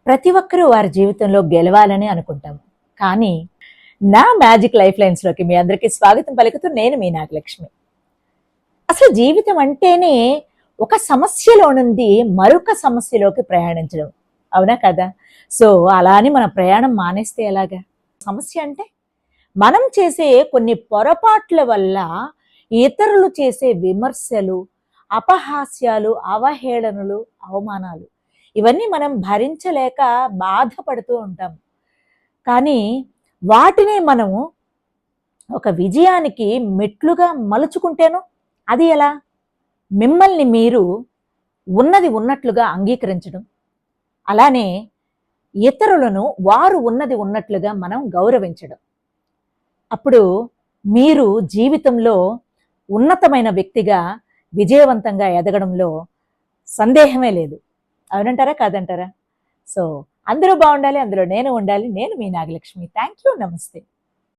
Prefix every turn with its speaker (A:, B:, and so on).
A: ప్రతి ఒక్కరూ వారి జీవితంలో గెలవాలని అనుకుంటాం. కానీ నా మ్యాజిక్ లైఫ్ లైన్స్‌లోకి మీ అందరికీ స్వాగతం పలుకుతూ నేను మీ నాగలక్ష్మి. అసలు జీవితం అంటేనే ఒక సమస్యలో నుండి మరొక సమస్యలోకి ప్రయాణించడం. అవునా కదా? సో, అలా అని మన ప్రయాణం మానేస్తే ఎలాగా? సమస్య అంటే మనం చేసే కొన్ని పొరపాట్ల వల్ల ఇతరులు చేసే విమర్శలు, అపహాస్యాలు, అవహేళనలు, అవమానాలు ఇవన్నీ మనం భరించలేక బాధపడుతూ ఉంటాం. కానీ వాటిని మనము ఒక విజయానికి మెట్లుగా మలుచుకుంటేను అది ఎలా? మిమ్మల్ని మీరు ఉన్నది ఉన్నట్లుగా అంగీకరించడం. అలానే ఇతరులను వారు ఉన్నది ఉన్నట్లుగా మనం గౌరవించడం. అప్పుడు మీరు జీవితంలో ఉన్నతమైన వ్యక్తిగా విజయవంతంగా ఎదగడంలో సందేహమే లేదు. అవునంటారా? కాదంటారా? సో, అందరూ బాగుండాలి. అందులో నేను ఉండాలి. నేను మీ నాగలక్ష్మి. Thank you. నమస్తే.